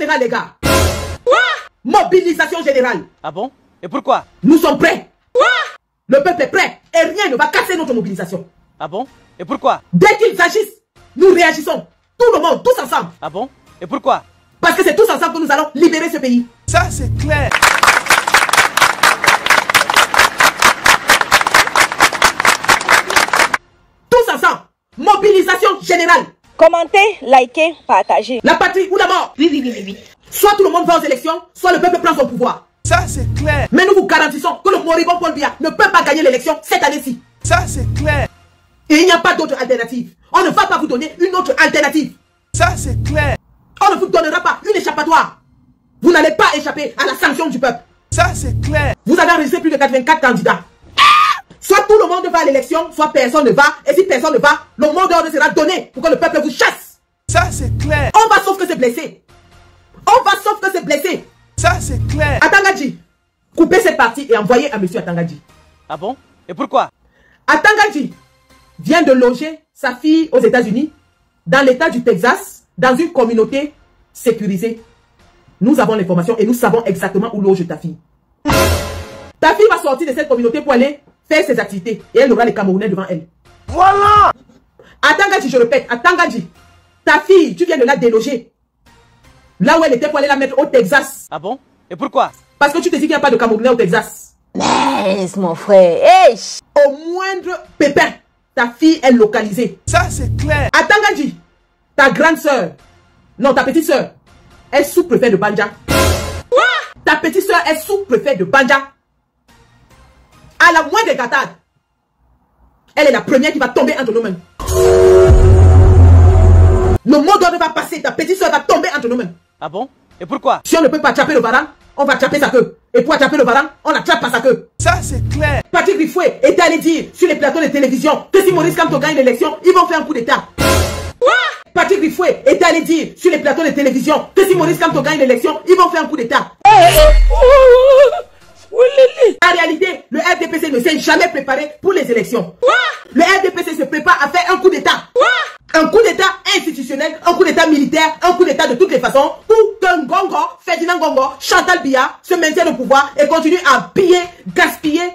générale, les gars. Mobilisation générale. Ah bon? Et pourquoi? Nous sommes prêts. Le peuple est prêt et rien ne va casser notre mobilisation. Ah bon? Et pourquoi? Dès qu'ils agissent, nous réagissons. Tout le monde, tous ensemble. Ah bon? Et pourquoi? Parce que c'est tous ensemble que nous allons libérer ce pays. Ça, c'est clair. Tous ensemble. Mobilisation générale. Commentez, likez, partagez. La patrie ou la mort. Oui. Soit tout le monde va aux élections, soit le peuple prend son pouvoir. Ça, c'est clair. Mais nous vous garantissons que le moribond Paul Biya ne peut pas gagner l'élection cette année-ci. Ça, c'est clair. Et il n'y a pas d'autre alternative. On ne va pas vous donner une autre alternative. Ça, c'est clair. On ne vous donnera pas une échappatoire. Vous n'allez pas échapper à la sanction du peuple. Ça, c'est clair. Vous avez enregistré plus de 84 candidats. Soit tout le monde va à l'élection, soit personne ne va. Et si personne ne va, le mot d'ordre sera donné pour que le peuple vous chasse. Ça, c'est clair. On va sauf que c'est blessé. On va sauf que c'est blessé. Ça, c'est clair. Atangadji, coupez cette partie et envoyez à monsieur Atangadji. Ah bon? Et pourquoi? Atangadji vient de loger sa fille aux États-Unis, dans l'état du Texas, dans une communauté sécurisée. Nous avons l'information et nous savons exactement où loge ta fille. Ta fille va sortir de cette communauté pour aller faire ses activités et elle aura les Camerounais devant elle. Voilà. Atangadji, je répète, Atangadji, ta fille, tu viens de la déloger. Là où elle était pour aller la mettre au Texas. Ah bon? Et pourquoi? Parce que tu te dis qu'il n'y a pas de Camerounais au Texas. Laisse mon frère. Hey. Au moindre pépin, ta fille est localisée. Ça, c'est clair. Atangadji, ta grande soeur, non, ta petite soeur, est sous-préfet de Banja. Ta petite soeur est sous-préfet de Banja. À la moindre gâtade, elle est la première qui va tomber entre nos mains. Le mot d'ordre va passer, ta petite soeur va tomber entre nos mains. Ah bon? Et pourquoi? Si on ne peut pas attraper le varan, on va attraper sa queue. Et pour attraper le varan, on l'attrape par sa queue. Ça, c'est clair. Patrick Rifoué était allé dire sur les plateaux de télévision que si Maurice Kamto gagne l'élection, ils vont faire un coup d'état. Patrick Rifoué était allé dire sur les plateaux de télévision que si Maurice Kamto gagne l'élection, ils vont faire un coup d'état. En réalité, le RDPC ne s'est jamais préparé pour les élections. Le RDPC se prépare à faire un coup d'état. Un coup d'état institutionnel, un coup d'état militaire, un coup d'état de toutes les façons pour que Ngongo, Ferdinand Ngongo, Chantal Biya se maintiennent au pouvoir et continuent à piller, gaspiller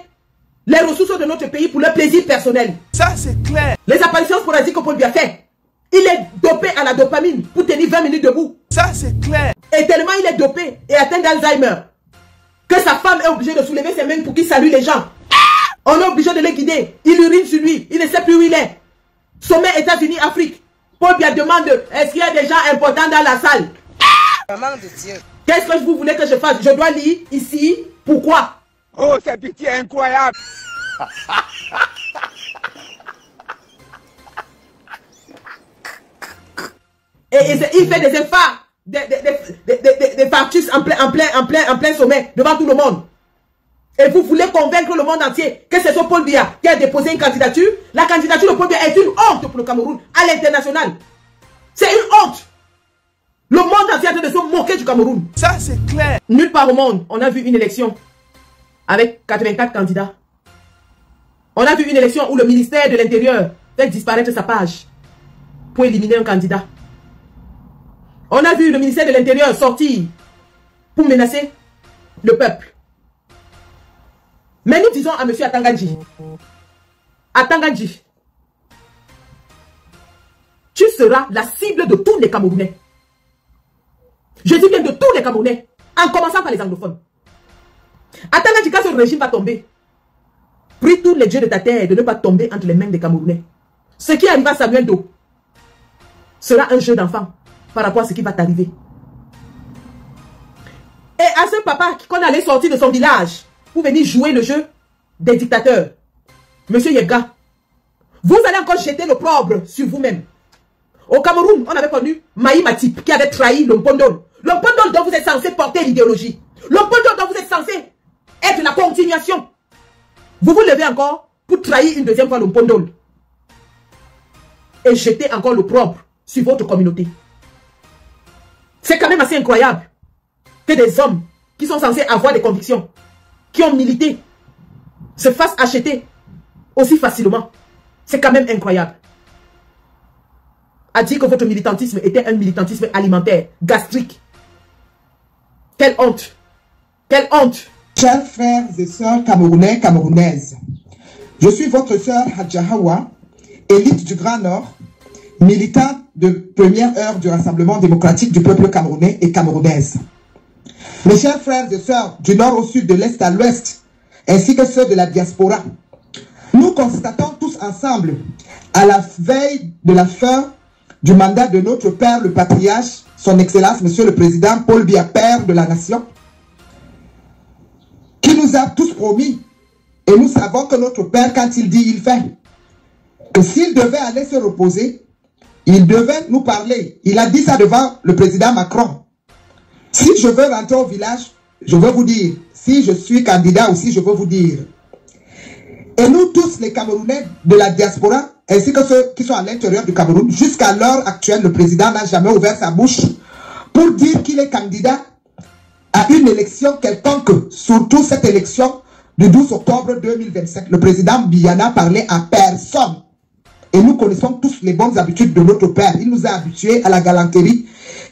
les ressources de notre pays pour leur plaisir personnel. Ça, c'est clair. Les apparitions sporadiques que Paul Biya fait, il est dopé à la dopamine pour tenir 20 minutes debout. Ça, c'est clair. Et tellement il est dopé et atteint d'Alzheimer que sa femme est obligée de soulever ses mains pour qu'il salue les gens. On est obligé de les guider. Il urine sur lui. Il ne sait plus où il est. Sommet États-Unis, Afrique. Paul Biya demande, est-ce qu'il y a des gens importants dans la salle? Maman de Dieu. Qu'est-ce que vous voulez que je fasse? Je dois lire ici. Pourquoi? Oh, c'est pitié incroyable. Et il fait des efforts, des fartus en plein sommet, devant tout le monde. Et vous voulez convaincre le monde entier que c'est ce Paul Biya qui a déposé une candidature. La candidature de Paul Biya est une honte pour le Cameroun à l'international. C'est une honte. Le monde entier est en train de se moquer du Cameroun. Ça, c'est clair. Nulle part au monde, on a vu une élection avec 84 candidats. On a vu une élection où le ministère de l'Intérieur fait disparaître sa page pour éliminer un candidat. On a vu le ministère de l'Intérieur sortir pour menacer le peuple. Mais nous disons à M. Atangadji, Atangadji, tu seras la cible de tous les Camerounais. Je dis bien de tous les Camerounais, en commençant par les anglophones. Atangadji, quand ce régime va tomber, prie tous les dieux de ta terre de ne pas tomber entre les mains des Camerounais. Ce qui arrive à Samuel Doe sera un jeu d'enfant par rapport à ce qui va t'arriver. Et à ce papa qu'on allait sortir de son village pour venir jouer le jeu des dictateurs, Monsieur Yega, vous allez encore jeter l'opprobre sur vous-même. Au Cameroun, on avait connu Maï Matip qui avait trahi l'Ompondol. L'Ompondol dont vous êtes censé porter l'idéologie. L'Ompondol dont vous êtes censé être la continuation. Vous vous levez encore pour trahir une deuxième fois l'Ompondol. Et jeter encore l'opprobre sur votre communauté. C'est quand même assez incroyable que des hommes qui sont censés avoir des convictions, qui ont milité, se fassent acheter aussi facilement. C'est quand même incroyable. A dit que votre militantisme était un militantisme alimentaire, gastrique. Quelle honte! Quelle honte! Chers frères et sœurs camerounais, camerounaises, je suis votre sœur Hadja Hawa, élite du Grand Nord, militante de première heure du Rassemblement démocratique du peuple camerounais et camerounaise. Mes chers frères et sœurs du nord au sud, de l'est à l'ouest, ainsi que ceux de la diaspora, nous constatons tous ensemble, à la veille de la fin du mandat de notre père, le patriarche, son Excellence, Monsieur le Président Paul Biya, père de la nation, qui nous a tous promis, et nous savons que notre père, quand il dit, il fait, que s'il devait aller se reposer, il devait nous parler. Il a dit ça devant le président Macron. Si je veux rentrer au village, je veux vous dire, si je suis candidat aussi, je veux vous dire. Et nous tous, les Camerounais de la diaspora, ainsi que ceux qui sont à l'intérieur du Cameroun, jusqu'à l'heure actuelle, le président n'a jamais ouvert sa bouche pour dire qu'il est candidat à une élection quelconque, surtout cette élection du 12 octobre 2027. Le président Biya n'a parlé à personne. Et nous connaissons tous les bonnes habitudes de notre père. Il nous a habitués à la galanterie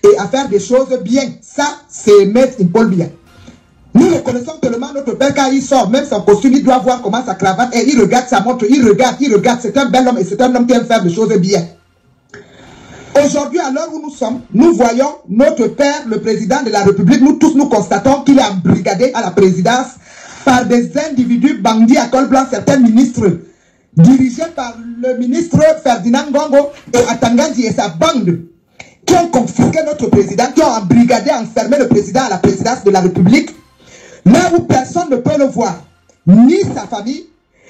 et à faire des choses bien. Ça, c'est Maître Paul Biya. Nous reconnaissons tellement notre père quand il sort, même son costume, il doit voir comment sa cravate est. Il regarde sa montre, il regarde. C'est un bel homme et c'est un homme qui aime faire des choses bien. Aujourd'hui, à l'heure où nous sommes, nous voyons notre père, le président de la République, nous tous nous constatons qu'il est embrigadé à la présidence par des individus bandits à col blanc, certains ministres, dirigés par le ministre Ferdinand Ngongo et Atangandi et sa bande, qui ont confisqué notre président, qui ont embrigadé, enfermé le président à la présidence de la République, là où personne ne peut le voir, ni sa famille,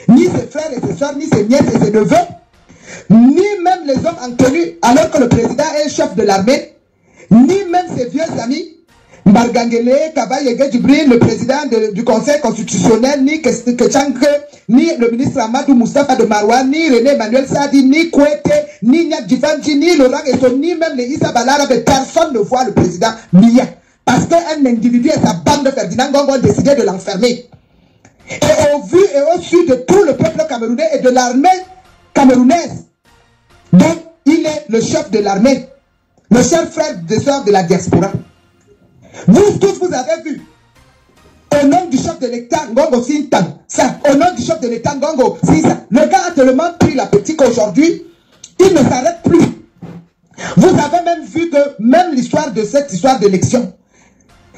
ni ses frères et ses soeurs, ni ses nièces et ses neveux, ni même les hommes en tenue, alors que le président est chef de l'armée, ni même ses vieux amis, Mbargangele, Kabayege Djibril, le président du Conseil constitutionnel, ni Kechangre, ni le ministre Amadou Moustapha de Maroua, ni René Emmanuel Sadi, ni Kouete, ni Nyat Djivanji, ni Laurent Esso, ni même les Issa Balarabe, personne ne voit le président Biya. Parce qu'un individu et sa bande de Ferdinand Ngongo ont décidé de l'enfermer. Et au vu et au su de tout le peuple camerounais et de l'armée camerounaise, donc il est le chef de l'armée, le cher frère et sœurs de la diaspora. Vous tous, vous avez vu, au nom du chef de l'État, Ngongo Sintang, ça, au nom du chef de l'État, Ngongo Sintang, le gars a tellement pris la petite qu'aujourd'hui, il ne s'arrête plus. Vous avez même vu que, même l'histoire de cette histoire d'élection,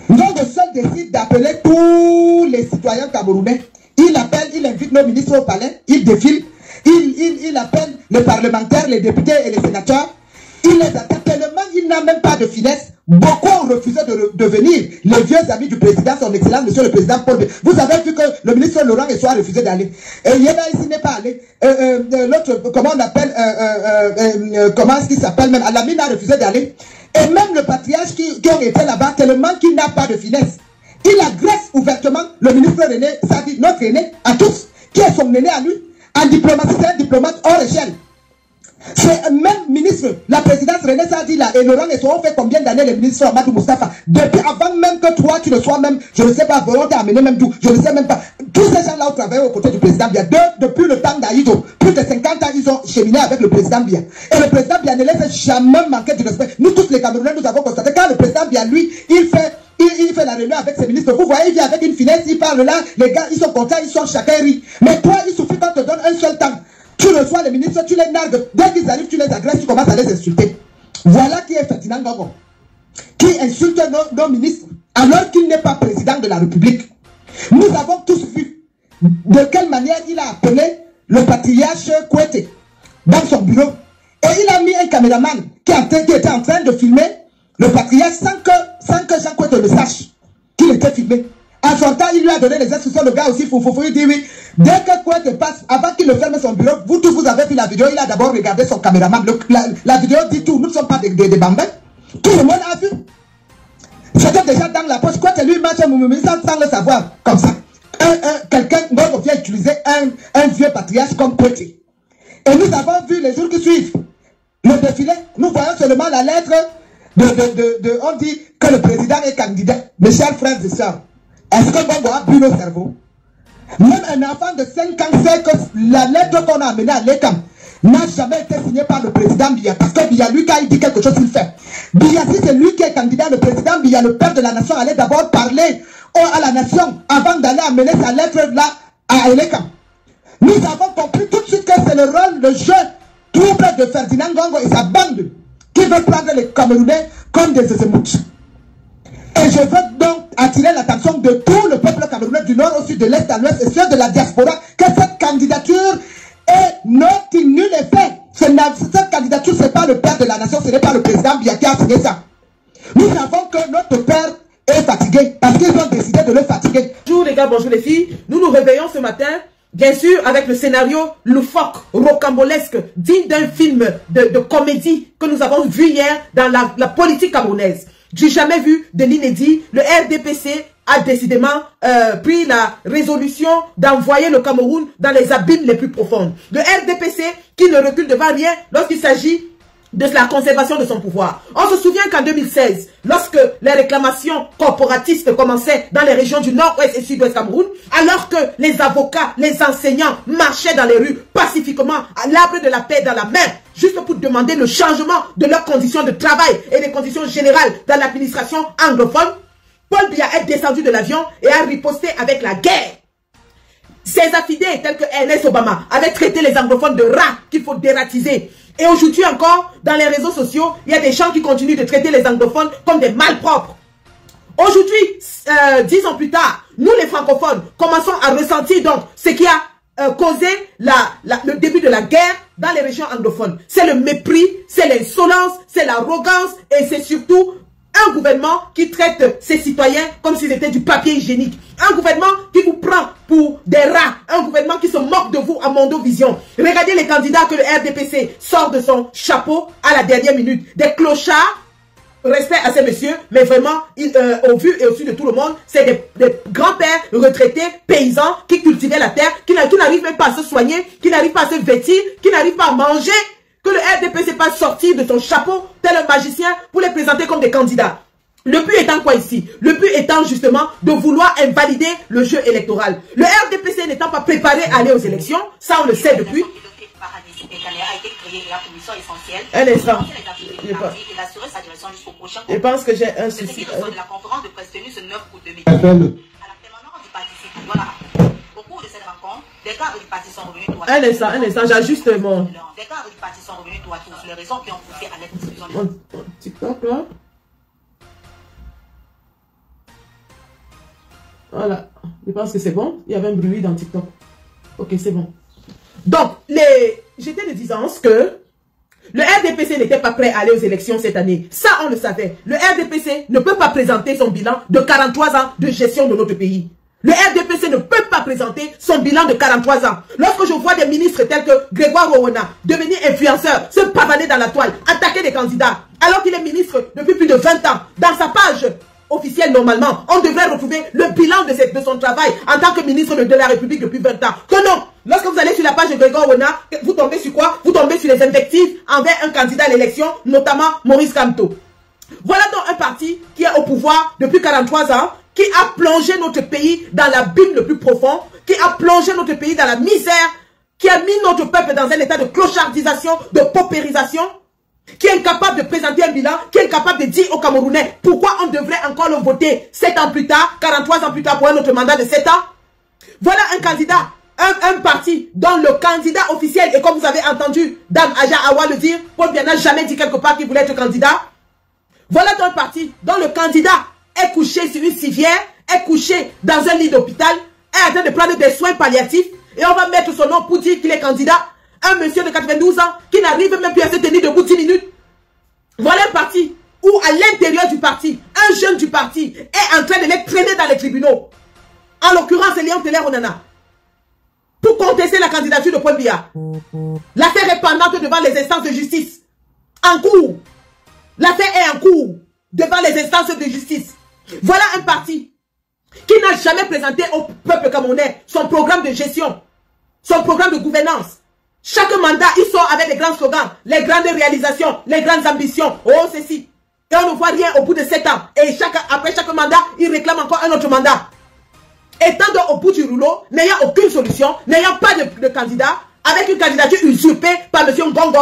Ngongo seul décide d'appeler tous les citoyens camerounais. Il appelle, il invite nos ministres au palais, il défile, il appelle les parlementaires, les députés et les sénateurs. Il les attend tellement, il n'a même pas de finesse. Beaucoup ont refusé de venir. Les vieux amis du président, son excellence, monsieur le président Paul Biya. Vous avez vu que le ministre Laurent Esso a refusé d'aller. Et Yéba ici n'est pas allé. L'autre, comment on appelle, comment est-ce qu'il s'appelle même, Alamine a refusé d'aller. Et même le patriarche qui ont été là-bas, tellement qu'il n'a pas de finesse. Il agresse ouvertement le ministre René Sadi, notre aîné, à tous, qui est son aîné à lui. En diplomatie, c'est un diplomate hors échelle. C'est même ministre, la présidence René Sadi là, et Laurent Esso ont fait combien d'années les ministres Amadou Moustapha? Depuis avant même que toi tu ne sois même, je ne sais pas, on t'a amené même d'où, je ne sais même pas. Tous ces gens-là ont travaillé aux côtés du président Biya. Depuis le temps d'Aïdo, plus de 50 ans, ils ont cheminé avec le président Biya. Et le président Biya ne laisse jamais manquer de respect. Nous tous les Camerounais, nous avons constaté, quand le président Biya, lui, il fait la réunion avec ses ministres. Vous voyez, il vient avec une finesse, il parle là, les gars, ils sont contents, ils sortent, chacun rit. Mais toi, il suffit qu'on te donne un seul temps. Tu reçois les ministres, tu les nargues. Dès qu'ils arrivent, tu les agresses, tu commences à les insulter. Voilà qui est Ferdinand Ngongo, qui insulte nos ministres, alors qu'il n'est pas président de la République. Nous avons tous vu de quelle manière il a appelé le patriarche Kouete dans son bureau. Et il a mis un caméraman qui était en train de filmer le patriarche sans que Jean Kouete le sache qu'il était filmé. En sortant, il lui a donné les instructions, le gars aussi, il dit oui. Dès que Kouete passe, avant qu'il ne ferme son bureau, vous tous vous avez vu la vidéo, il a d'abord regardé son caméraman. La vidéo dit tout, nous ne sommes pas des bambins. Tout le monde a vu. C'était déjà dans la poche. Kouete lui marche sans le savoir, comme ça. Quelqu'un vient utiliser un vieux patriarche comme Kouete. Et nous avons vu les jours qui suivent le défilé, nous voyons seulement la lettre on dit que le président est candidat. Mes chers frères et sœurs, est-ce que Ngongo a bu nos cerveaux? Même un enfant de 5 ans sait que la lettre qu'on a amenée à l'ECAM, n'a jamais été signé par le président Biya. Parce que Biya, lui, quand il dit quelque chose, il fait. Biya, si c'est lui qui est candidat, le président Biya, le père de la nation, allait d'abord parler à la nation avant d'aller amener sa lettre là à Eleka. Nous avons compris tout de suite que c'est le rôle, le jeu trouble de Ferdinand Gongo et sa bande qui veut prendre les Camerounais comme des émeutes. Et je veux donc attirer l'attention de tout le peuple camerounais du nord au sud, de l'est à l'ouest et ceux de la diaspora que cette candidature est non nulle effet. Cette candidature, ce n'est pas le père de la nation, ce n'est pas le président Biya qui a signé ça. Nous savons que notre père est fatigué parce qu'ils ont décidé de le fatiguer. Bonjour les gars, bonjour les filles. Nous nous réveillons ce matin, bien sûr, avec le scénario loufoque, rocambolesque, digne d'un film de comédie que nous avons vu hier dans la politique camerounaise. Du jamais vu, de l'inédit, le RDPC a décidément pris la résolution d'envoyer le Cameroun dans les abîmes les plus profonds. Le RDPC qui ne recule devant rien lorsqu'il s'agit de la conservation de son pouvoir. On se souvient qu'en 2016, lorsque les réclamations corporatistes commençaient dans les régions du nord-ouest et sud-ouest Cameroun, alors que les avocats, les enseignants marchaient dans les rues pacifiquement à l'arbre de la paix dans la main, juste pour demander le changement de leurs conditions de travail et des conditions générales dans l'administration anglophone, Paul Biya est descendu de l'avion et a riposté avec la guerre. Ses affidés, tels que Ernest Obama, avaient traité les anglophones de rats qu'il faut dératiser. Et aujourd'hui encore, dans les réseaux sociaux, il y a des gens qui continuent de traiter les anglophones comme des malpropres. Aujourd'hui, 10 ans plus tard, nous les francophones commençons à ressentir donc ce qui a causé le début de la guerre dans les régions anglophones. C'est le mépris, c'est l'insolence, c'est l'arrogance et c'est surtout un gouvernement qui traite ses citoyens comme s'ils étaient du papier hygiénique. Un gouvernement qui vous prend pour des rats. Un gouvernement qui se moque de vous à Mondovision. Regardez les candidats que le RDPC sort de son chapeau à la dernière minute. Des clochards. Respect à ces messieurs, mais vraiment, au vu et au su de tout le monde, c'est des grands-pères retraités, paysans, qui cultivaient la terre, qui n'arrivent même pas à se soigner, qui n'arrivent pas à se vêtir, qui n'arrivent pas à manger. Que le RDPC pas sortir de son chapeau tel un magicien pour les présenter comme des candidats. Le but étant quoi ici? Le but étant justement de vouloir invalider le jeu électoral. Le RDPC n'étant pas préparé à aller aux élections, ça on le sait depuis. Un instant. Je pense que j'ai un souci. La conférence de presse tenue ce 9 août 2020. À la permanence du parti, voilà. Au cours de cette rencontre, des cadres du parti sont revenus tout à un instant, j'ajuste mon... Des cadres du parti sont revenus tout à tous. Les raisons qui ont poussé à l'exclusion de... Mon TikTok là. Voilà. Je pense que c'est bon. Il y avait un bruit dans TikTok. Ok, c'est bon. Donc, j'étais de disance que le RDPC n'était pas prêt à aller aux élections cette année. Ça, on le savait. Le RDPC ne peut pas présenter son bilan de 43 ans de gestion de notre pays. Le RDPC ne peut pas présenter son bilan de 43 ans. Lorsque je vois des ministres tels que Grégoire Rowena devenir influenceur, se pavaner dans la toile, attaquer des candidats, alors qu'il est ministre depuis plus de 20 ans, dans sa page officielle normalement, on devrait retrouver le bilan de son travail en tant que ministre de la République depuis 20 ans. Que non, lorsque vous allez sur la page de Grégoire Rowena, vous tombez sur quoi? Vous tombez sur les invectives envers un candidat à l'élection, notamment Maurice Kamto. Voilà donc un parti qui est au pouvoir depuis 43 ans, qui a plongé notre pays dans l'abîme le plus profond, qui a plongé notre pays dans la misère, qui a mis notre peuple dans un état de clochardisation, de paupérisation, qui est incapable de présenter un bilan, qui est incapable de dire aux Camerounais pourquoi on devrait encore le voter 7 ans plus tard, 43 ans plus tard pour un autre mandat de 7 ans. Voilà un candidat, un parti dont le candidat officiel, et comme vous avez entendu Dame Aja Awa le dire, Paul Biya n'a jamais dit quelque part qu'il voulait être candidat. Voilà un parti dont le candidat est couché sur une civière, est couché dans un lit d'hôpital, est en train de prendre des soins palliatifs, et on va mettre son nom pour dire qu'il est candidat. Un monsieur de 92 ans qui n'arrive même plus à se tenir debout 10 minutes. Voilà un parti où à l'intérieur du parti, un jeune du parti est en train de les traîner dans les tribunaux. En l'occurrence, Léon Teller Onana. Pour contester la candidature de Paul Biya. L'affaire est pendante devant les instances de justice. En cours. L'affaire est en cours devant les instances de justice. Voilà un parti qui n'a jamais présenté au peuple camerounais son programme de gestion, son programme de gouvernance. Chaque mandat, il sort avec les grands slogans, les grandes réalisations, les grandes ambitions. Oh, ceci. Et on ne voit rien au bout de 7 ans. Et après chaque mandat, il réclame encore un autre mandat. Étant donc au bout du rouleau, n'ayant aucune solution, n'ayant pas de candidat, avec une candidature usurpée par M. Ngongo,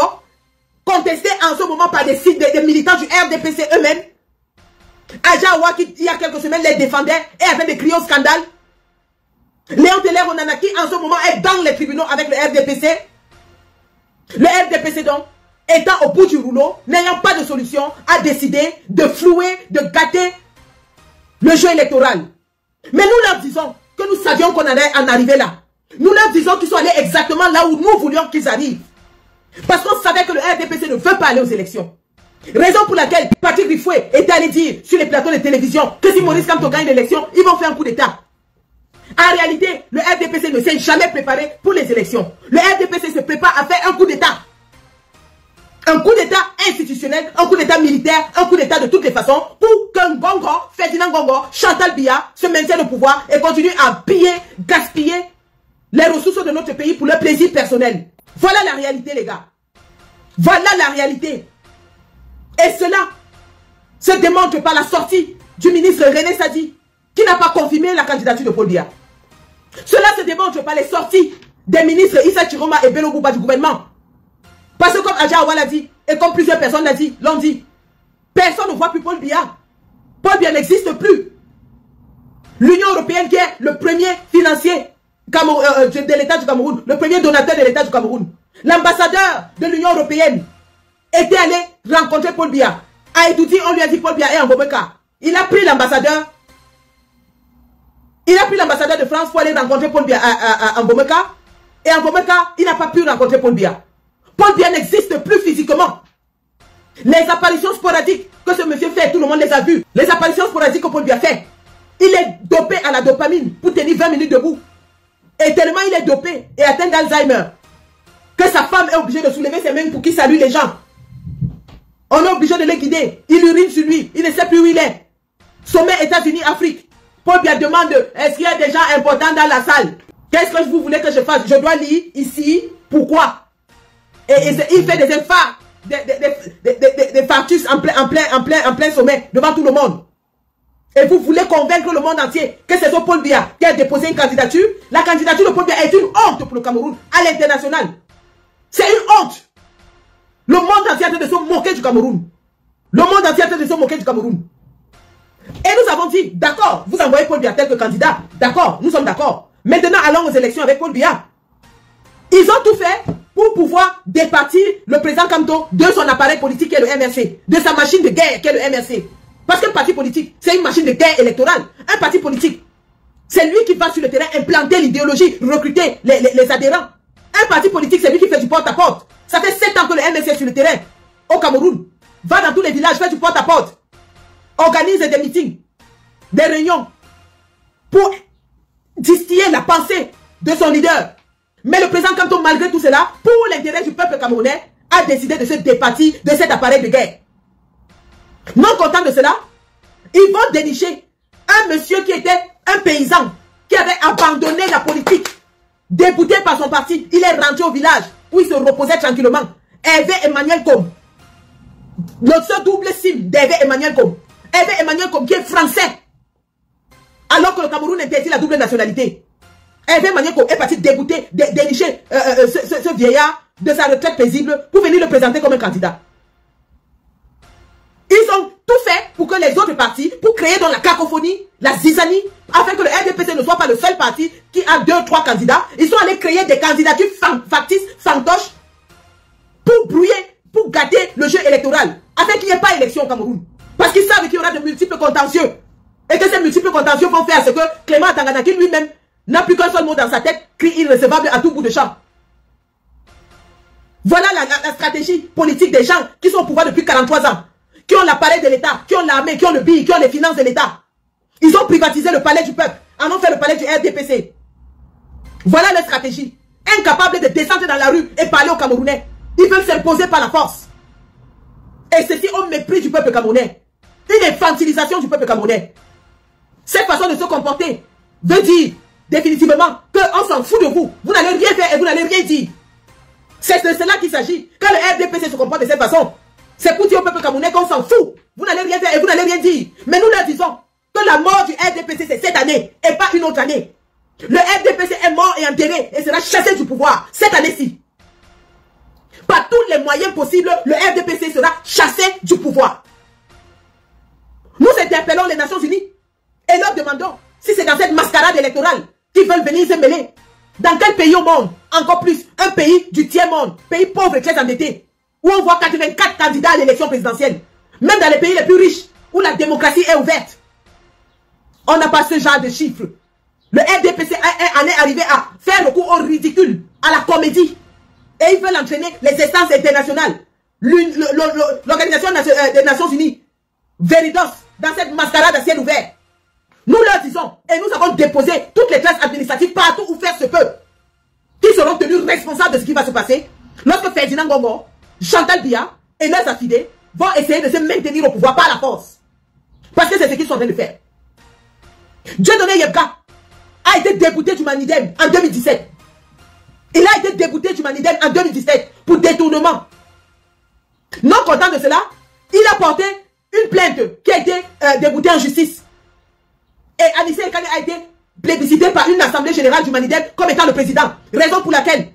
contestée en ce moment par des militants du RDPC eux-mêmes. Ajawa qui, il y a quelques semaines, les défendait et avait des criés au scandale. Léon Teller Onanaki, en ce moment, est dans les tribunaux avec le RDPC. Le RDPC, donc, étant au bout du rouleau, n'ayant pas de solution, a décidé de flouer, de gâter le jeu électoral. Mais nous leur disons que nous savions qu'on allait en arriver là. Nous leur disons qu'ils sont allés exactement là où nous voulions qu'ils arrivent. Parce qu'on savait que le RDPC ne veut pas aller aux élections. Raison pour laquelle Patrick Rifoué était allé dire sur les plateaux de télévision que si Maurice Kamto gagne l'élection, ils vont faire un coup d'État. En réalité, le RDPC ne s'est jamais préparé pour les élections. Le RDPC se prépare à faire un coup d'État. Un coup d'État institutionnel, un coup d'État militaire, un coup d'État de toutes les façons pour que Ngongo, Ferdinand Ngongo, Chantal Biya se maintiennent au pouvoir et continuent à gaspiller les ressources de notre pays pour leur plaisir personnel. Voilà la réalité, les gars. Voilà la réalité. Et cela se démontre par la sortie du ministre René Sadi, qui n'a pas confirmé la candidature de Paul Biya. Cela se démontre par les sorties des ministres Issa Chiroma et Bello Bouba du gouvernement. Parce que comme Adjawa l'a dit, et comme plusieurs personnes l'ont dit, personne ne voit plus Paul Biya. Paul Biya n'existe plus. L'Union européenne qui est le premier financier de l'État du Cameroun, le premier donateur de l'État du Cameroun, l'ambassadeur de l'Union européenne était allé rencontrer Paul Biya. À Edouti, on lui a dit Paul Biya est en Ngomeka. Il a pris l'ambassadeur. Il a pris l'ambassadeur de France pour aller rencontrer Paul Biya à Ngomeka. Et à Ngomeka, il n'a pas pu rencontrer Paul Biya. Paul Biya n'existe plus physiquement. Les apparitions sporadiques que ce monsieur fait, tout le monde les a vues. Les apparitions sporadiques que Paul Biya fait. Il est dopé à la dopamine pour tenir 20 minutes debout. Et tellement il est dopé et atteint d'Alzheimer que sa femme est obligée de soulever ses mains pour qu'il salue les gens. On est obligé de les guider. Il urine sur lui. Il ne sait plus où il est. Sommet États-Unis, Afrique. Paul Biya demande, est-ce qu'il y a des gens importants dans la salle? Qu'est-ce que vous voulez que je fasse? Je dois lire ici. Pourquoi? Et il fait des infarcts, des fartus en plein sommet, devant tout le monde. Et vous voulez convaincre le monde entier que c'est Paul Biya qui a déposé une candidature. La candidature de Paul Biya est une honte pour le Cameroun à l'international. C'est une honte. Le monde entier est en train de se moquer du Cameroun. Le monde entier est en train de se moquer du Cameroun. Et nous avons dit, d'accord, vous envoyez Paul Biya tel que candidat. D'accord, nous sommes d'accord. Maintenant, allons aux élections avec Paul Biya. Ils ont tout fait pour pouvoir départir le président Kamto de son appareil politique qui est le MRC, de sa machine de guerre qui est le MRC. Parce qu'un parti politique, c'est une machine de guerre électorale. Un parti politique, c'est lui qui va sur le terrain implanter l'idéologie, recruter les adhérents. Un parti politique, c'est lui qui fait du porte-à-porte. Ça fait 7 ans que le MRC est sur le terrain, au Cameroun. Va dans tous les villages, fait du porte-à-porte. Organise des meetings, des réunions, pour distiller la pensée de son leader. Mais le président Kamto, malgré tout cela, pour l'intérêt du peuple camerounais, a décidé de se départir de cet appareil de guerre. Non content de cela, ils vont dénicher un monsieur qui était un paysan, qui avait abandonné la politique, débouté par son parti. Il est rentré au village où il se reposait tranquillement. Hervé Emmanuel Com, notre double sim d'Hervé Emmanuel Com. Hervé Emmanuel Com qui est français, alors que le Cameroun interdit la double nationalité. Hervé Emmanuel Com est parti dégoûter, dénicher ce vieillard de sa retraite paisible pour venir le présenter comme un candidat. Ils ont tout fait pour que les autres partis, pour créer dans la cacophonie, la zizanie, afin que le RDPC ne soit pas le seul parti qui a 2-3 candidats. Ils sont allés créer des candidatures factices, fantoches, pour brouiller, pour gâter le jeu électoral, afin qu'il n'y ait pas élection au Cameroun. Parce qu'ils savent qu'il y aura de multiples contentieux. Et que ces multiples contentieux vont faire ce que Clément Tanganaki lui-même n'a plus qu'un seul mot dans sa tête, crie irrecevable à tout bout de champ. Voilà la stratégie politique des gens qui sont au pouvoir depuis 43 ans. Qui ont l'appareil de l'État, qui ont l'armée, qui ont le BI, qui ont les finances de l'État. Ils ont privatisé le palais du peuple, en ont fait le palais du RDPC. Voilà leur stratégie. Incapables de descendre dans la rue et parler aux Camerounais. Ils veulent s'imposer par la force. Et ceci au mépris du peuple camerounais. Une infantilisation du peuple camerounais. Cette façon de se comporter veut dire définitivement qu'on s'en fout de vous. Vous n'allez rien faire et vous n'allez rien dire. C'est de cela qu'il s'agit. Quand le RDPC se comporte de cette façon, c'est pour dire au peuple camerounais qu'on s'en fout. Vous n'allez rien faire et vous n'allez rien dire. Mais nous leur disons que la mort du RDPC, c'est cette année et pas une autre année. Le RDPC est mort et enterré et sera chassé du pouvoir cette année-ci. Par tous les moyens possibles, le RDPC sera chassé du pouvoir. Nous interpellons les Nations Unies et leur demandons si c'est dans cette mascarade électorale qu'ils veulent venir se mêler. Dans quel pays au monde? Encore plus, un pays du tiers-monde, pays pauvre et très endetté, où on voit 84 candidats à l'élection présidentielle. Même dans les pays les plus riches, où la démocratie est ouverte. On n'a pas ce genre de chiffres. Le RDPC en est arrivé à faire recours au ridicule, à la comédie. Et ils veulent entraîner les instances internationales, l'Organisation des Nations Unies, Veridos, dans cette mascarade à ciel ouvert. Nous leur disons, et nous avons déposé toutes les classes administratives partout où faire se peut, qui seront tenus responsables de ce qui va se passer lorsque Ferdinand Gongo, Chantal Biya et leurs affidés vont essayer de se maintenir au pouvoir par la force. Parce que c'est ce qu'ils sont en train de faire. Dieudonné Yebga a été débouté du Manidem en 2017. Il a été débouté du Manidem en 2017 pour détournement. Non content de cela, il a porté une plainte qui a été déboutée en justice. Et Anissé Ekane a été plébiscité par une assemblée générale du Manidem comme étant le président. Raison pour laquelle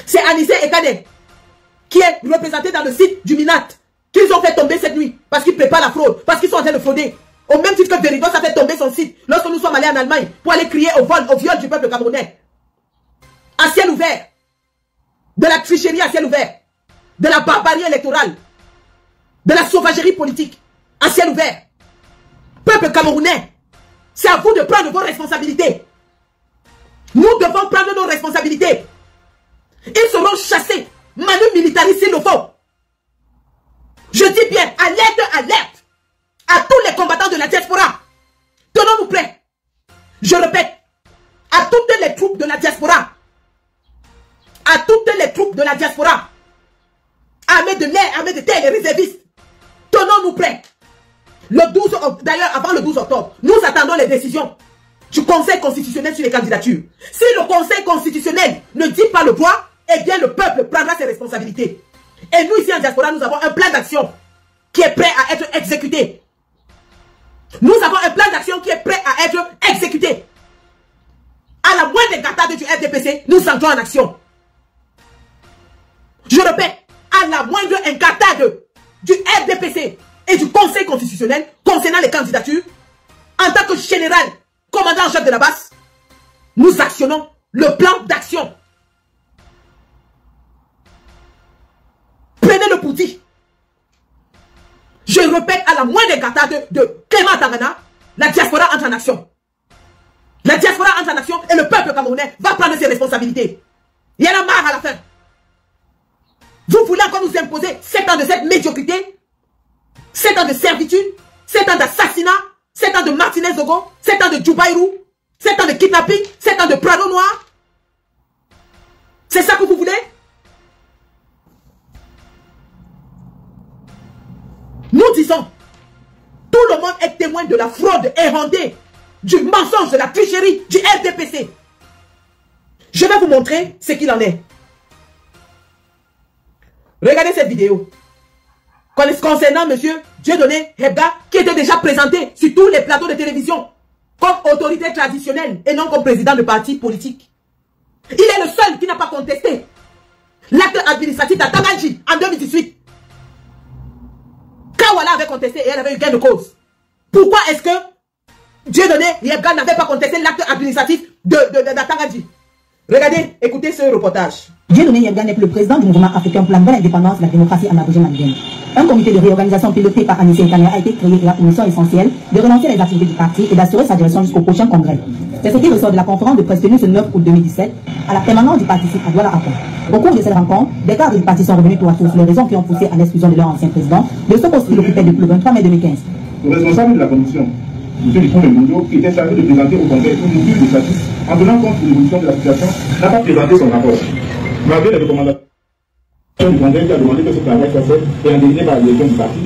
c'est Anissé Ekane qui est représenté dans le site du Minat qu'ils ont fait tomber cette nuit parce qu'ils préparent la fraude, parce qu'ils sont en train de frauder. Au même titre que Veridos a fait tomber son site lorsque nous sommes allés en Allemagne pour aller crier au viol du peuple camerounais. À ciel ouvert. De la tricherie à ciel ouvert. De la barbarie électorale. De la sauvagerie politique. À ciel ouvert. Peuple camerounais, c'est à vous de prendre vos responsabilités. Nous devons prendre nos responsabilités. Ils seront chassés. Manu militaris s'il le faut. Je dis bien, alerte, alerte. À tous les combattants de la diaspora. Tenons-nous prêts. Je répète, à toutes les troupes de la diaspora. À toutes les troupes de la diaspora. Armées de l'air, armées de terre, les réservistes. Tenons-nous prêts. Le 12 octobre, d'ailleurs, avant le 12 octobre, nous attendons les décisions du Conseil constitutionnel sur les candidatures. Si le Conseil constitutionnel ne dit pas le droit, eh bien le peuple prendra ses responsabilités. Et nous ici en diaspora, nous avons un plan d'action qui est prêt à être exécuté. Nous avons un plan d'action qui est prêt à être exécuté. À la moindre gâtade du RDPC, nous entrons en action. Je répète, à la moindre incartade du RDPC et du Conseil constitutionnel concernant les candidatures, en tant que général, commandant en chef de la base, nous actionnons le plan d'action. Prenez-le pour dit. Je répète, à la moindre incartade de Clément Tangana, la diaspora entre en action. La diaspora entre en action et le peuple camerounais va prendre ses responsabilités. Il y en a marre à la fin. Vous voulez encore nous imposer 7 ans de cette médiocrité, 7 ans de servitude, 7 ans d'assassinat, 7 ans de Martinez Zogo, 7 ans de Djoubaïrou, 7 ans de kidnapping, 7 ans de Prado Noir. C'est ça que vous voulez? Nous disons, tout le monde est témoin de la fraude érondée, du mensonge, de la tricherie, du RDPC. Je vais vous montrer ce qu'il en est. Regardez cette vidéo. Concernant M. Dieudonné Yebga, qui était déjà présenté sur tous les plateaux de télévision comme autorité traditionnelle et non comme président de parti politique. Il est le seul qui n'a pas contesté l'acte administratif d'Atangadji en 2018. Kawala avait contesté et elle avait eu gain de cause. Pourquoi est-ce que Dieudonné Yebga n'avait pas contesté l'acte administratif d'Atangadji? Regardez, écoutez ce reportage. Dieudonné Yebga n'est plus le président du mouvement africain pour la nouvelle indépendance et la démocratie en Abrogé-Manidem. Un comité de réorganisation piloté par Anissé Ekane a été créé et a pour mission essentielle de relancer les activités du parti et d'assurer sa direction jusqu'au prochain congrès. C'est ce qui ressort de la conférence de presse tenue ce 9 août 2017 à la permanence du parti à Douala-Akon. Au cours de cette rencontre, des cadres du parti sont revenus pour assurer les raisons qui ont poussé à l'exclusion de leur ancien président de ce poste qu'il occupait depuis le 23 mai 2015. Le responsable de la commission, M. Dupont Mundio, qui était chargé de présenter au Congrès une mesure de statut en tenant compte de l'évolution de la situation, n'a pas présenté son rapport. Malgré les recommandations du Congrès qui a demandé que ce travail soit fait et indemnisé par la direction du parti,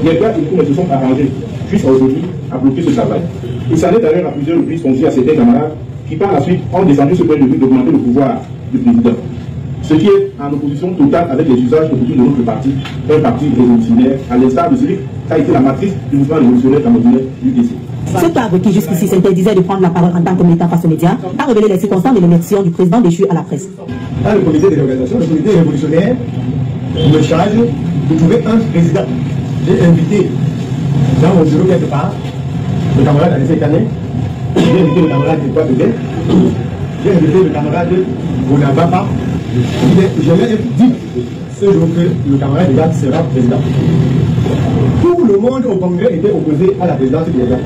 les gars et tout se sont arrangés jusqu'à aujourd'hui à bloquer ce travail. Il s'en est d'ailleurs à plusieurs reprises confié à certains camarades qui par la suite ont descendu ce point de vue d'augmenter le pouvoir du président. ce qui est en opposition totale avec les usages de notre parti, un parti révolutionnaire, à l'instar de celui qui a été la matrice du mouvement révolutionnaire camerounais UDC. Ce cadre qui jusqu'ici s'interdisait de prendre la parole en tant que militant face aux médias a révélé les circonstances de l'élection du président déchu à la presse. Dans le comité de l'organisation, le comité révolutionnaire me charge de trouver un président. J'ai invité dans mon bureau quelque part le camarade Anissé Ekané, j'ai invité le camarade de Kouabébé, j'ai invité le camarade Bonabapa. Je lui ai dit ce jour que le camarade Degas sera président. Tout le monde au Congrès était opposé à la présidence de Degas.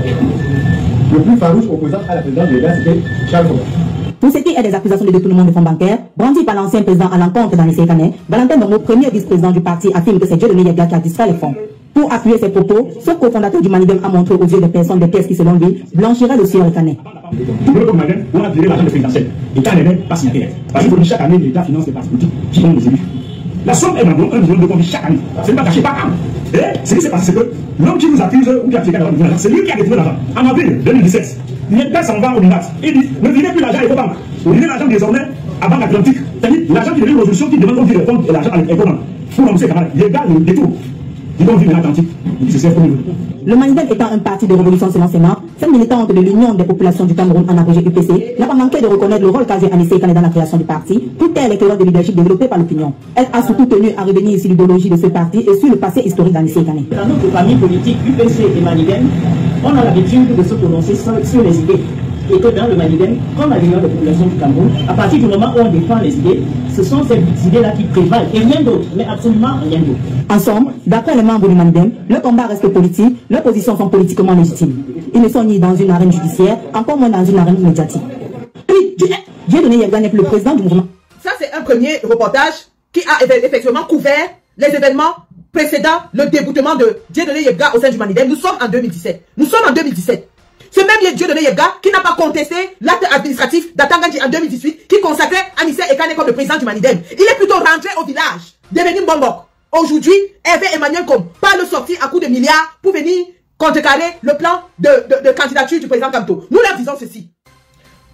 Le plus farouche opposant à la présidence de Degas, c'était Charles Koba. Pour ce qui est des accusations de détournement de fonds bancaires, brandies par l'ancien président à l'encontre d'Anissé Ekané, Valentin Normo, premier vice-président du parti, affirme que c'est Dieudonné Yebga qui a distrait les fonds. Pour appuyer ses propos, ce cofondateur du Manidem a montré aux yeux des personnes des pièces qui, selon lui, blanchiraient le sieur Ekané. Tout le Manidem, on a viré l'argent de présidentiel. L'État n'est pas signataire. Parce que chaque année, l'État finance les partis politiques qui ont les élus. La somme est d'environ 1 million de convives chaque année. Ce n'est pas caché par an. Et ce qui s'est passé, c'est que l'homme qui nous accuse ou qui a tiré l'argent, c'est lui qui a détourné l'argent. En avril 2017, l'État s'en va au Minat et dit ne virez plus l'argent à EcoBank. Vous virez l'argent désormais à Banque Atlantique. C'est-à-dire l'argent qui devient une résolution qui demande qu'on vire les fonds et l'argent à EcoBank. Pour lancer camarades, les gars le détournent. Ils vont vivre l'Atlantique. Le Manidem étant un parti de révolution selon ses membres, cette militante de l'Union des populations du Cameroun en abrégé UPC n'a pas manqué de reconnaître le rôle qu'a joué Anissé Ekané dans la création du parti, tout est l'éclaireur de leadership développé par l'opinion. Elle a surtout tenu à revenir sur l'idéologie de ce parti et sur le passé historique d'Anissé Ekané. Dans notre famille politique UPC et Manidem, on a l'habitude de se prononcer sur les idées. Et que dans le Manidem, comme à l'Union des populations du Cameroun, à partir du moment où on défend les idées, ce sont ces idées-là qui prévalent et rien d'autre, mais absolument rien d'autre. En somme, d'après les membres du Manidem, le combat reste politique, leurs positions sont politiquement légitimes. Ils ne sont ni dans une arène judiciaire, encore moins dans une arène médiatique. Puis, Dieudonné Yebga n'est plus le président du mouvement. Ça, c'est un premier reportage qui a effectivement couvert les événements précédents, le déboutement de Dieudonné Yebga au sein du Manidem. Nous sommes en 2017. Nous sommes en 2017. Ce même Dieudonné Yebga qui n'a pas contesté l'acte administratif d'Atangandji en 2018 qui consacrait Anissé Ekané comme le président du Manidem. Il est plutôt rentré au village, devenu Mbongbok. Aujourd'hui, Hervé Emmanuel Kom parle sorti à coups de milliards pour venir contrecarrer le plan de candidature du président Kamto. Nous leur disons ceci.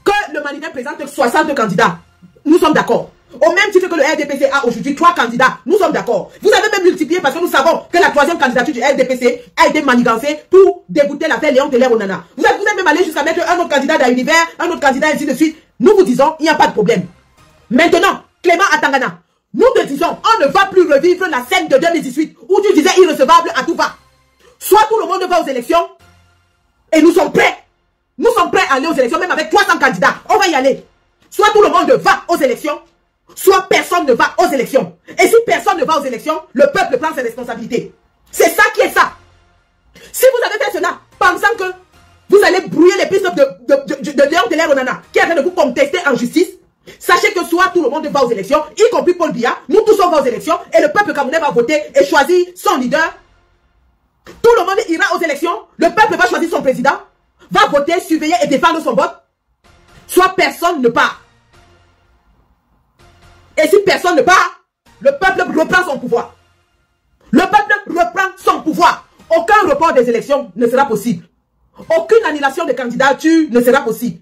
Que le Manidem présente 60 candidats. Nous sommes d'accord. Au même titre que le RDPC a aujourd'hui 3 candidats, nous sommes d'accord. Vous avez même multiplié parce que nous savons que la 3e candidature du RDPC a été manigancée pour débouter l'affaire Léon Teller Onana. Vous êtes même allé jusqu'à mettre un autre candidat d'Univers, un autre candidat ainsi de suite. Nous vous disons, il n'y a pas de problème. Maintenant, Clément Atangana, nous te disons, on ne va plus revivre la scène de 2018 où tu disais irrecevable à tout va. Soit tout le monde va aux élections et nous sommes prêts. Nous sommes prêts à aller aux élections, même avec 300 candidats. On va y aller. Soit tout le monde va aux élections, soit personne ne va aux élections. Et si personne ne va aux élections, le peuple prend ses responsabilités. C'est ça qui est ça. Si vous avez fait cela, pensant que vous allez brouiller les pistes de Léon Teller Onana, qui est en train de vous contester en justice, sachez que soit tout le monde va aux élections, y compris Paul Biya, nous tous on va aux élections, et le peuple camerounais va voter et choisir son leader. Tout le monde ira aux élections, le peuple va choisir son président, va voter, surveiller et défendre son vote. Soit personne ne part. Et si personne ne part, le peuple reprend son pouvoir. Le peuple reprend son pouvoir. Aucun report des élections ne sera possible. Aucune annulation de candidature ne sera possible.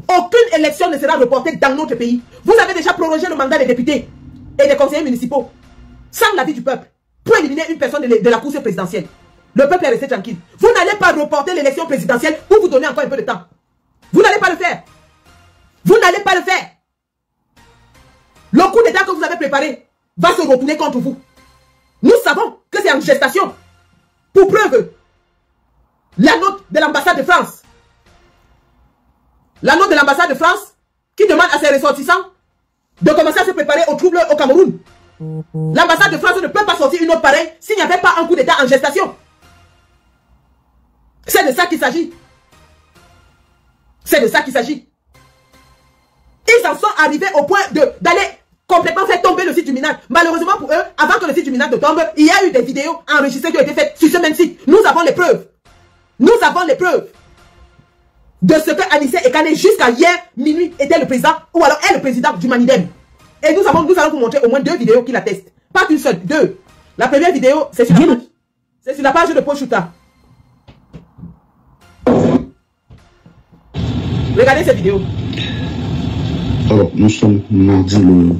Aucune élection ne sera reportée dans notre pays. Vous avez déjà prorogé le mandat des députés et des conseillers municipaux sans l'avis du peuple pour éliminer une personne de la course présidentielle. Le peuple est resté tranquille. Vous n'allez pas reporter l'élection présidentielle pour vous donner encore un peu de temps. Vous n'allez pas le faire. Vous n'allez pas le faire. Le coup d'état que vous avez préparé va se retourner contre vous. Nous savons que c'est en gestation. Pour preuve, la note de l'ambassade de France. La note de l'ambassade de France qui demande à ses ressortissants de commencer à se préparer aux troubles au Cameroun. L'ambassade de France ne peut pas sortir une note pareille s'il n'y avait pas un coup d'état en gestation. C'est de ça qu'il s'agit. C'est de ça qu'il s'agit. Ils en sont arrivés au point d'aller complètement faire tomber le site du MINAD. Malheureusement pour eux, avant que le site du MINAD ne tombe, il y a eu des vidéos enregistrées qui ont été faites sur ce même site. Nous avons les preuves. Nous avons les preuves de ce que Anissé Ekané jusqu'à hier minuit était le président ou alors est le président du Manidem. Et nous allons vous montrer au moins 2 vidéos qui l'attestent. Pas qu'une seule, 2. La première vidéo, c'est sur la page de Paul Chouta. Regardez cette vidéo. Alors, nous sommes mardi le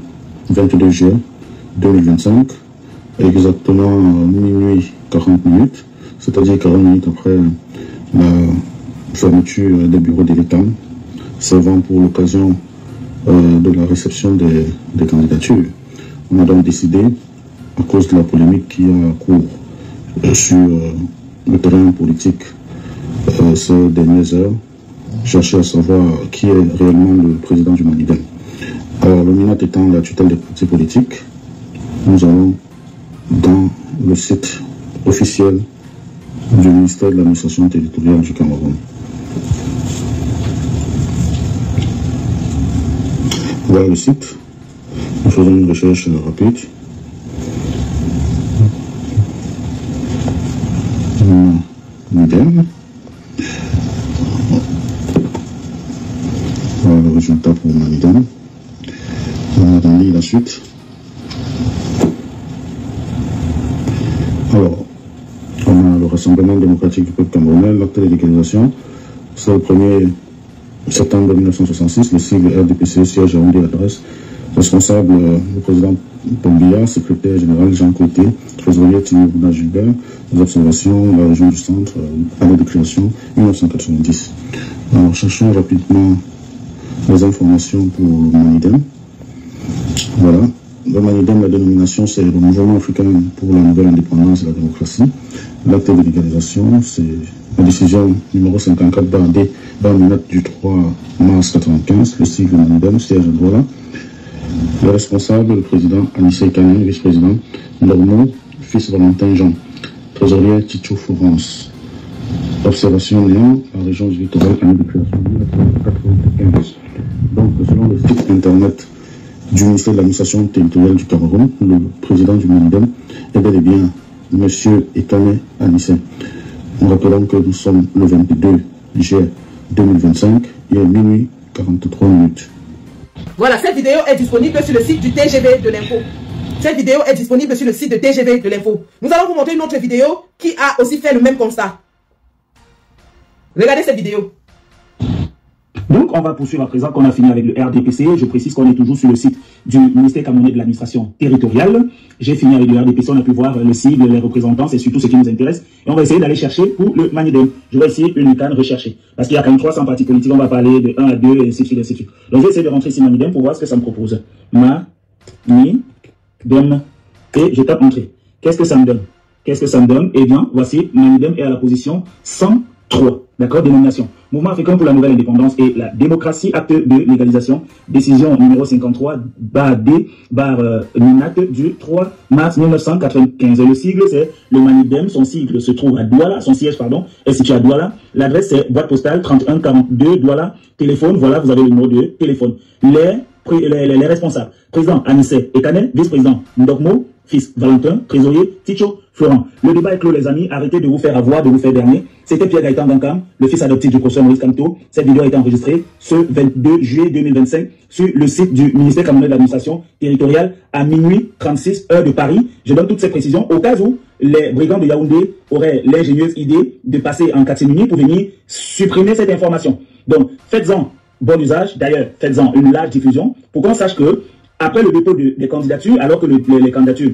22 juillet 2025, exactement minuit 40 minutes, c'est-à-dire 40 minutes après la fermeture des bureaux de l'État, servant pour l'occasion de la réception des candidatures. On a donc décidé, à cause de la polémique qui a cours sur le terrain politique ces dernières heures, chercher à savoir qui est réellement le président du Manidem. Alors, le MINAT étant la tutelle des partis politiques, nous allons dans le site officiel du ministère de l'administration territoriale du Cameroun. Voilà le site. Nous faisons une recherche rapide. Manidem. Voilà le résultat pour Manidem. On attend la suite. Alors, on a le Rassemblement démocratique du peuple camerounais, l'acte de légalisation. C'est le 1er septembre 1966, le sigle RDPC, siège à Yaoundé, l'adresse. Responsable, le président Pombia, secrétaire général Jean Côté, trésorier Tinouna Gilbert, les observations, la région du centre, année de création, 1990. Alors, cherchons rapidement les informations pour le Manidem. Voilà. Le Manidem, la dénomination, c'est le Mouvement africain pour la nouvelle indépendance et la démocratie. L'acte de légalisation, c'est la décision numéro 54/D du 3 mars 1995, le sigle Manidem, siège à Douala. Le responsable, le président Anissé Kané, vice-président Normand, fils Valentin Jean, trésorier Ticho Florence. Observation néant, la région du littoral, année de création 1995. Donc, selon le site internet du ministère de l'administration territoriale du Cameroun, le président du Manidem est bel et bien M. Ekane Anissé. Nous rappelons que nous sommes le 22 juillet 2025, il est minuit 43 minutes. Voilà, cette vidéo est disponible sur le site du TGV de l'info. Cette vidéo est disponible sur le site de TGV de l'info. Nous allons vous montrer une autre vidéo qui a aussi fait le même constat. Regardez cette vidéo. Donc, on va poursuivre à présent qu'on a fini avec le RDPC. Je précise qu'on est toujours sur le site du ministère camerounais de l'administration territoriale. J'ai fini avec le RDPC, on a pu voir le cible, les représentants, c'est surtout ce qui nous intéresse. Et on va essayer d'aller chercher pour le Manidem. Je vais essayer une canne rechercher. Parce qu'il y a quand même 300 partis politiques, on va parler de 1 à 2, et ainsi de suite, ainsi de suite. Donc, je vais essayer de rentrer ici Manidem pour voir ce que ça me propose. Manidem. Et je tape entrée. Qu'est-ce que ça me donne? Qu'est-ce que ça me donne? Eh bien, voici, Manidem est à la position 103. D'accord, dénomination. Mouvement africain pour la nouvelle indépendance et la démocratie, acte de légalisation, décision numéro 53/D/MINAT du 3 mars 1995. Le sigle, c'est le Manidem. Son sigle se trouve à Douala, son siège, pardon, est situé à Douala. L'adresse, c'est boîte postale 3142 Douala. Téléphone, voilà, vous avez le numéro de téléphone. Les responsables. Président Anissé Ekane, vice-président Ndokmo, fils Valentin, trésorier Ticho Florent. Le débat est clos, les amis. Arrêtez de vous faire avoir, de vous faire dernier. C'était Pierre Gaëtan Dankam, le fils adoptif du professeur Maurice Kamto. Cette vidéo a été enregistrée ce 22 juillet 2025 sur le site du ministère camerounais de l'administration territoriale à minuit 36 heure de Paris. Je donne toutes ces précisions au cas où les brigands de Yaoundé auraient l'ingénieuse idée de passer en catimini pour venir supprimer cette information. Donc, faites-en bon usage. D'ailleurs, faites-en une large diffusion pour qu'on sache que après le dépôt des candidatures, alors que les candidatures,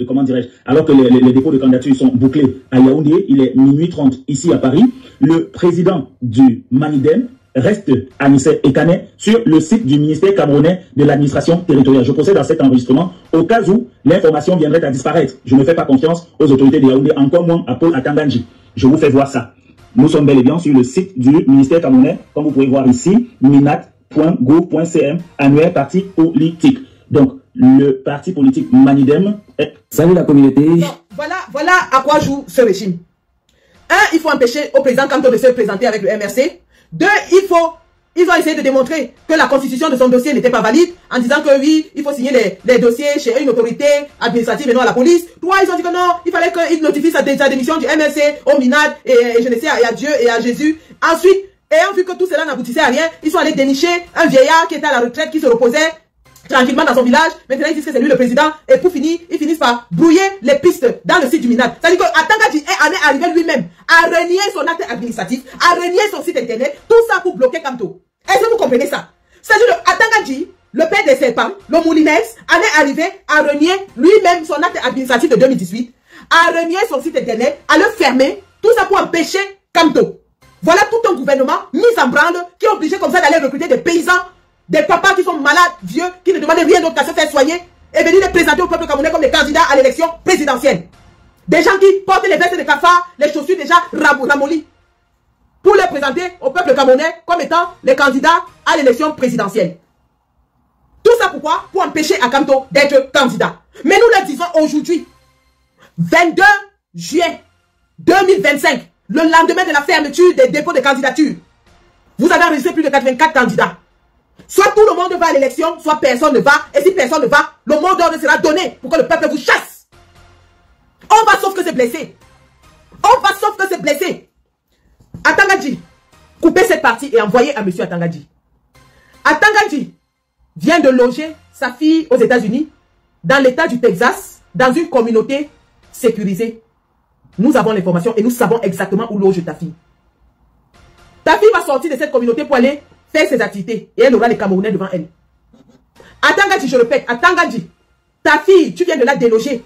comment dirais-je, alors que les dépôts de candidatures sont bouclés à Yaoundé, il est minuit 30 ici à Paris, le président du Manidem reste Anissé Ekane sur le site du ministère camerounais de l'administration territoriale. Je procède à cet enregistrement au cas où l'information viendrait à disparaître. Je ne fais pas confiance aux autorités de Yaoundé, encore moins à Paul Atanganji. Je vous fais voir ça. Nous sommes bel et bien sur le site du ministère camerounais, comme vous pouvez voir ici, minat.gouv.cm, annuaire parti politique. Donc, le parti politique Manidem est... Salut la communauté. Donc, voilà à quoi joue ce régime. 1, il faut empêcher au président Kamto de se présenter avec le MRC. 2, ils ont essayé de démontrer que la constitution de son dossier n'était pas valide en disant que oui, il faut signer les dossiers chez une autorité administrative et non à la police. 3, ils ont dit que non, il fallait qu'il notifie sa démission du MRC au MINAD et je ne sais, et à Dieu et à Jésus. Ensuite, ayant vu que tout cela n'aboutissait à rien, ils sont allés dénicher un vieillard qui était à la retraite, qui se reposait tranquillement dans son village. Maintenant, ils disent que c'est lui le président. Et pour finir, ils finissent par brouiller les pistes dans le site du MINAD. C'est-à-dire qu'Atangadji est arrivé lui-même à renier son acte administratif, à renier son site internet, tout ça pour bloquer Kamto. Est-ce que vous comprenez ça? C'est-à-dire qu'Atangadji, le père des serpents, le Moulinex, allait arriver à renier lui-même son acte administratif de 2018, à renier son site internet, à le fermer, tout ça pour empêcher Kamto. Voilà tout un gouvernement mis en branle qui est obligé comme ça d'aller recruter des paysans, des papas qui sont malades, vieux, qui ne demandent rien d'autre qu'à se faire soigner et venir les présenter au peuple camerounais comme des candidats à l'élection présidentielle. Des gens qui portent les vestes de cafard, les chaussures déjà ramollies, pour les présenter au peuple camerounais comme étant les candidats à l'élection présidentielle. Tout ça pourquoi? Pour empêcher Akamto d'être candidat. Mais nous le disons aujourd'hui, 22 juin 2025, le lendemain de la fermeture des dépôts de candidature, vous avez enregistré plus de 84 candidats. Soit tout le monde va à l'élection, soit personne ne va. Et si personne ne va, le mot d'ordre sera donné pour que le peuple vous chasse. On va sauf que c'est blessé. On va sauf que c'est blessé. Atangadji, coupez cette partie et envoyez à monsieur Atangadji. Atangadji vient de loger sa fille aux États-Unis, dans l'état du Texas, dans une communauté sécurisée. Nous avons l'information et nous savons exactement où loge ta fille. Ta fille va sortir de cette communauté pour aller faire ses activités et elle aura les Camerounais devant elle. Atangadji, je répète, Atangadji, ta fille, tu viens de la déloger.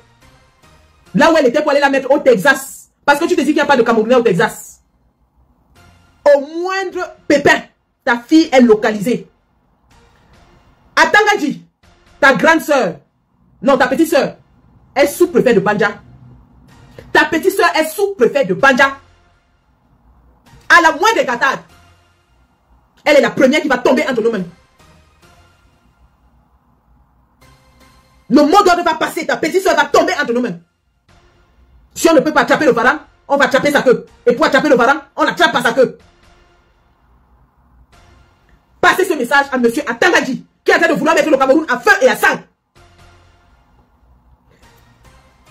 Là où elle était pour aller la mettre au Texas. Parce que tu te dis qu'il n'y a pas de Camerounais au Texas. Au moindre pépin, ta fille est localisée. Atangadji, ta grande soeur, non, ta petite soeur, est sous-préfet de Banja. Ta petite soeur est sous-préfet de Banja. À la moindre gâtade, elle est la première qui va tomber entre nos mains. Le mot d'ordre va passer, ta petite soeur va tomber entre nos mains. Si on ne peut pas attraper le varan, on va attraper sa queue. Et pour attraper le varan, on attrape par sa queue. Passez ce message à monsieur Atangadji, qui est en train de vouloir mettre le Cameroun à feu et à sang.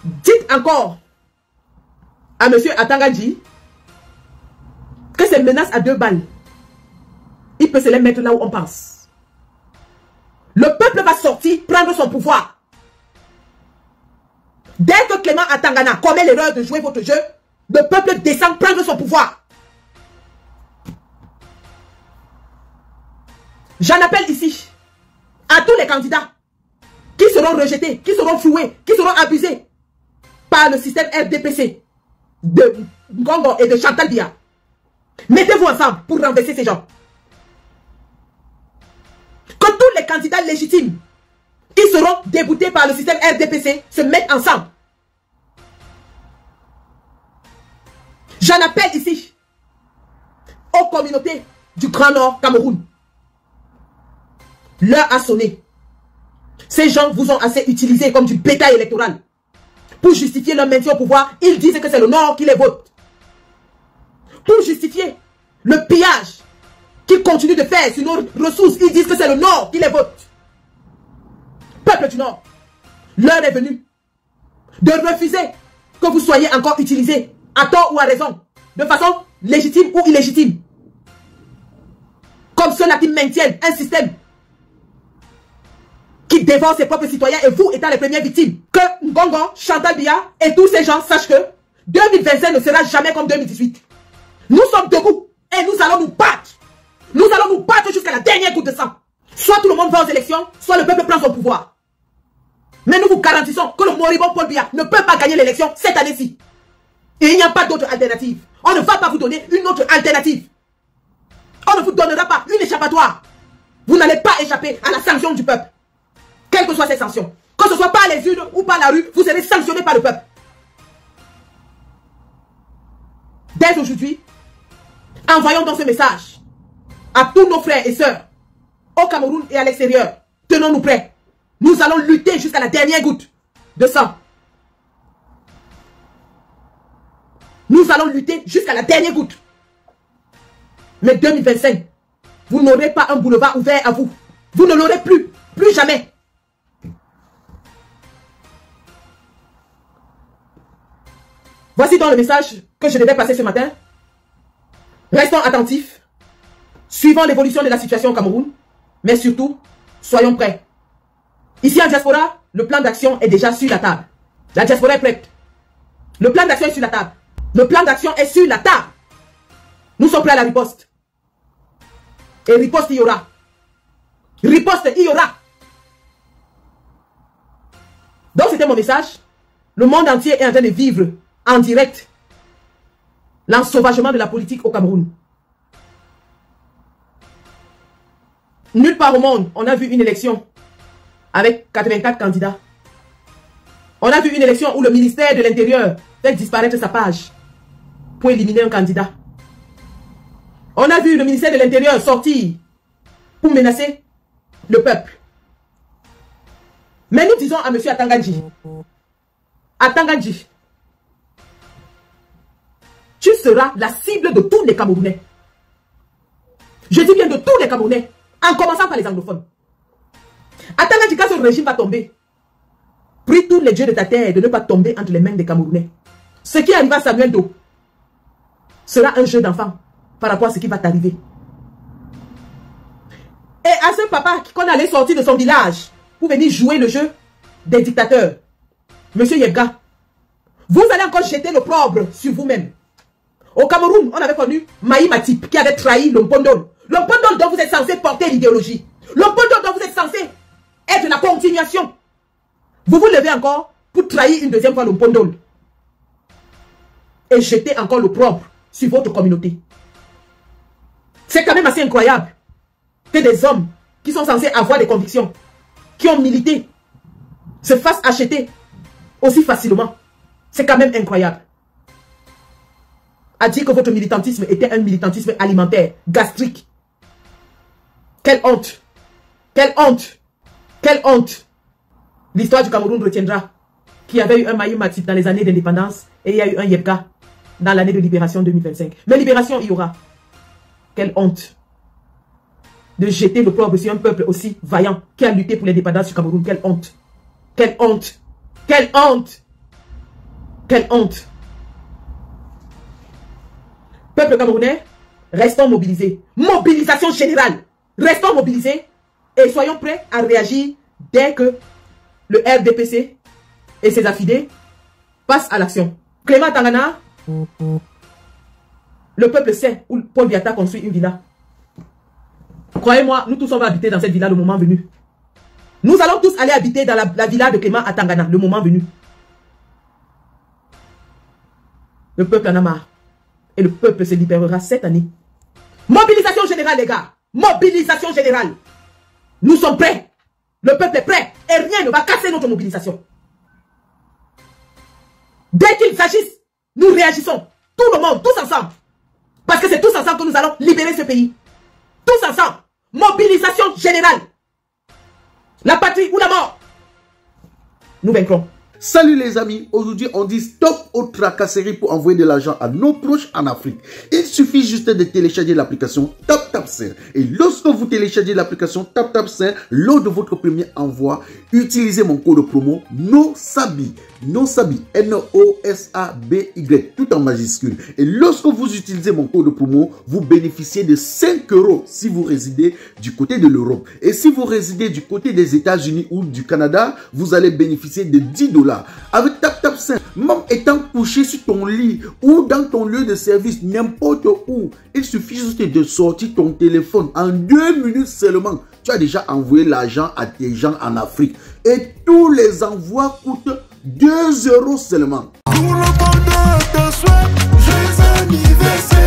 Dites encore à monsieur Atangadji que ces menaces à 2 balles, il peut se les mettre là où on pense. Le peuple va sortir, prendre son pouvoir. Dès que Clément Atangana commet l'erreur de jouer votre jeu, le peuple descend prendre son pouvoir. J'en appelle ici à tous les candidats qui seront rejetés, qui seront floués, qui seront abusés par le système RDPC de Ngongo et de Chantal Biya. Mettez-vous ensemble pour renverser ces gens. Que tous les candidats légitimes qui seront déboutés par le système RDPC se mettent ensemble. J'en appelle ici aux communautés du Grand Nord Cameroun. L'heure a sonné. Ces gens vous ont assez utilisé comme du bétail électoral. Pour justifier leur maintien au pouvoir, ils disent que c'est le Nord qui les vote. Pour justifier le pillage qu'ils continuent de faire sur nos ressources, ils disent que c'est le Nord qui les vote. Peuple du Nord, l'heure est venue de refuser que vous soyez encore utilisés à tort ou à raison, de façon légitime ou illégitime, comme ceux-là qui maintiennent un système qui dévore ses propres citoyens et vous étant les premières victimes. Que Ngongo, Chantal Biya et tous ces gens sachent que 2025 ne sera jamais comme 2018. Nous sommes debout et nous allons nous battre. Nous allons nous battre jusqu'à la dernière goutte de sang. Soit tout le monde va aux élections, soit le peuple prend son pouvoir. Mais nous vous garantissons que le moribond Paul Biya ne peut pas gagner l'élection cette année-ci. Et il n'y a pas d'autre alternative. On ne va pas vous donner une autre alternative. On ne vous donnera pas une échappatoire. Vous n'allez pas échapper à la sanction du peuple. Quelles que soient ces sanctions. Que ce soit par les urnes ou par la rue, vous serez sanctionné par le peuple. Dès aujourd'hui, envoyons donc ce message à tous nos frères et sœurs au Cameroun et à l'extérieur. Tenons-nous prêts. Nous allons lutter jusqu'à la dernière goutte de sang. Nous allons lutter jusqu'à la dernière goutte. Mais 2025, vous n'aurez pas un boulevard ouvert à vous. Vous ne l'aurez plus. Plus jamais. Voici donc le message que je devais passer ce matin. Restons attentifs. Suivons l'évolution de la situation au Cameroun. Mais surtout, soyons prêts. Ici en diaspora, le plan d'action est déjà sur la table. La diaspora est prête. Le plan d'action est sur la table. Le plan d'action est sur la table. Nous sommes prêts à la riposte. Et riposte, il y aura. Riposte, il y aura. c'était mon message. Le monde entier est en train de vivre en direct l'ensauvagement de la politique au Cameroun. Nulle part au monde, on a vu une élection avec 84 candidats. On a vu une élection où le ministère de l'Intérieur fait disparaître sa page pour éliminer un candidat. On a vu le ministère de l'Intérieur sortir pour menacer le peuple. Mais nous disons à M. Atangandji, tu seras la cible de tous les Camerounais. Je dis bien de tous les Camerounais, en commençant par les anglophones. Atangandji, quand ce régime va tomber, prie tous les dieux de ta terre de ne pas tomber entre les mains des Camerounais. Ce qui arrive à Samuel Doe sera un jeu d'enfant par rapport à ce qui va t'arriver. Et à ce papa qu'on allait sortir de son village pour venir jouer le jeu des dictateurs, Monsieur Yebga, vous allez encore jeter l'opprobre sur vous-même. Au Cameroun, on avait connu Maï Matip qui avait trahi l'Ompondol. L'Ompondol dont vous êtes censé porter l'idéologie. L'Ompondol dont vous êtes censé être la continuation. Vous vous levez encore pour trahir une deuxième fois l'Ompondol. Et jeter encore l'opprobre sur votre communauté. C'est quand même assez incroyable que des hommes qui sont censés avoir des convictions, qui ont milité, se fassent acheter aussi facilement. C'est quand même incroyable. A dit que votre militantisme était un militantisme alimentaire, gastrique. Quelle honte! Quelle honte! Quelle honte! L'histoire du Cameroun retiendra qu'il y avait eu un Maï Matip dans les années d'indépendance et il y a eu un Yebga dans l'année de libération 2025. Mais libération, il y aura. Quelle honte de jeter le l'opprobre sur un peuple aussi vaillant qui a lutté pour l'indépendance du Cameroun. Quelle honte! Quelle honte! Quelle honte! Quelle honte! Peuple camerounais, restons mobilisés. Mobilisation générale. Restons mobilisés et soyons prêts à réagir dès que le RDPC et ses affidés passent à l'action. Clément Tangana, le peuple sait où Paul Biata construit une villa. Croyez-moi, nous tous on va habiter dans cette villa le moment venu. Nous allons tous aller habiter dans la villa de Clément à Tangana le moment venu. Le peuple en a marre. Et le peuple se libérera cette année. Mobilisation générale, les gars. Mobilisation générale. Nous sommes prêts. Le peuple est prêt. Et rien ne va casser notre mobilisation. Dès qu'il s'agisse, nous réagissons. Tout le monde, tous ensemble. Parce que c'est tous ensemble que nous allons libérer ce pays. Tous ensemble. Mobilisation générale. La patrie ou la mort. Nous vaincrons. Salut les amis, aujourd'hui on dit stop aux tracasseries pour envoyer de l'argent à nos proches en Afrique. Il suffit juste de télécharger l'application TapTapSend. Et lorsque vous téléchargez l'application TapTapSend, lors de votre premier envoi, utilisez mon code promo NOSABI. NOSABI, N-O-S-A-B-Y, tout en majuscule. Et lorsque vous utilisez mon code promo, vous bénéficiez de 5 € si vous résidez du côté de l'Europe. Et si vous résidez du côté des États-Unis ou du Canada, vous allez bénéficier de 10 $. Avec TapTapSend, même étant couché sur ton lit ou dans ton lieu de service, n'importe où, il suffit juste de sortir ton téléphone. En 2 minutes seulement, tu as déjà envoyé l'argent à tes gens en Afrique. Et tous les envois coûtent 2 € seulement. Pour le bonheur de soi, joyeux anniversaire.